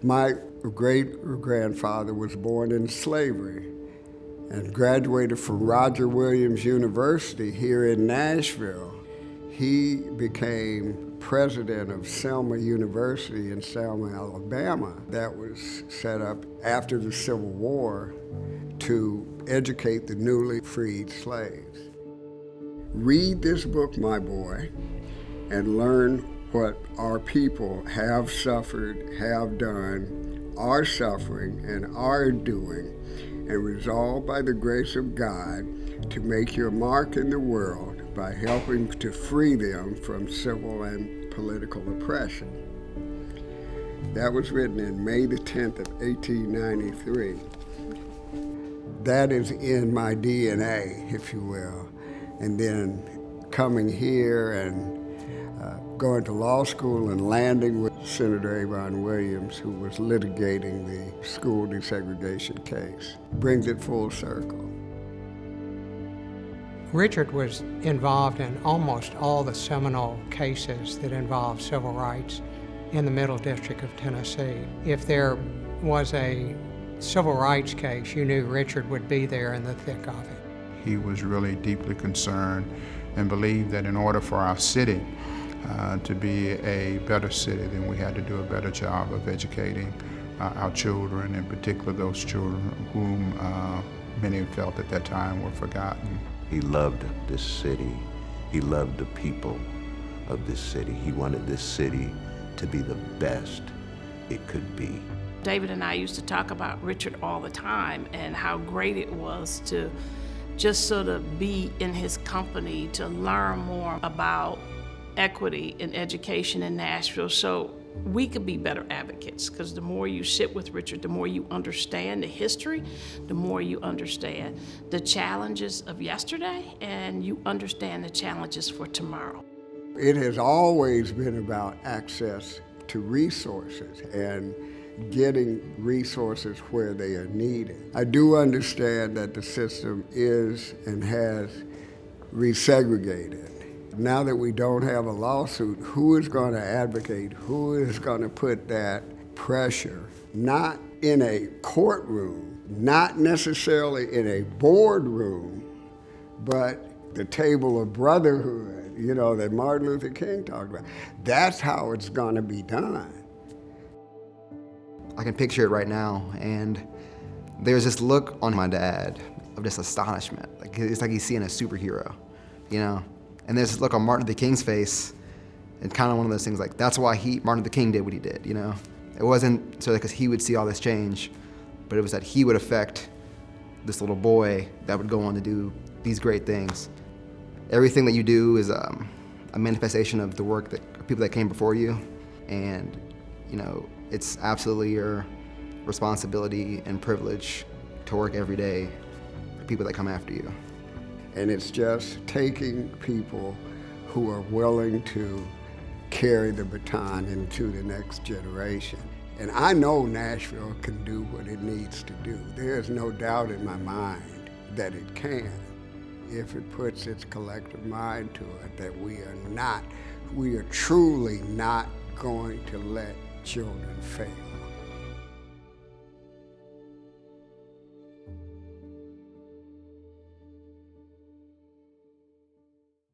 My great-grandfather was born in slavery and graduated from Roger Williams University here in Nashville. He became president of Selma University in Selma, Alabama. That was set up after the Civil War to educate the newly freed slaves. Read this book, my boy, and learn what our people have suffered, have done, are suffering, and are doing, and resolve by the grace of God to make your mark in the world by helping to free them from civil and political oppression. That was written in May the 10th of 1893. That is in my DNA, if you will. And then coming here and going to law school and landing with Senator Avon Williams, who was litigating the school desegregation case, brings it full circle. Richard was involved in almost all the seminal cases that involved civil rights in the Middle District of Tennessee. If there was a civil rights case, you knew Richard would be there in the thick of it. He was really deeply concerned and believed that in order for our city to be a better city, then we had to do a better job of educating our children, in particular those children whom many felt at that time were forgotten. He loved this city. He loved the people of this city. He wanted this city to be the best it could be. David and I used to talk about Richard all the time and how great it was to just sort of be in his company, to learn more about equity in education in Nashville so we could be better advocates, because the more you sit with Richard, the more you understand the history, the more you understand the challenges of yesterday, and you understand the challenges for tomorrow. It has always been about access to resources and getting resources where they are needed. I do understand that the system is and has resegregated. Now that we don't have a lawsuit, who is going to advocate? Who is going to put that pressure? Not in a courtroom, not necessarily in a boardroom, but the table of brotherhood, you know, that Martin Luther King talked about. That's how it's going to be done. I can picture it right now, and there's this look on my dad of just astonishment. Like, it's like he's seeing a superhero, you know? And there's this look on Martin Luther King's face, and kind of one of those things like, that's why Martin Luther King did what he did, you know? It wasn't so because he would see all this change, but it was that he would affect this little boy that would go on to do these great things. Everything that you do is a manifestation of the work that people that came before you, and you know, it's absolutely your responsibility and privilege to work every day for people that come after you. And it's just taking people who are willing to carry the baton into the next generation. And I know Nashville can do what it needs to do. There's no doubt in my mind that it can, if it puts its collective mind to it, that we are truly not going to let children fail.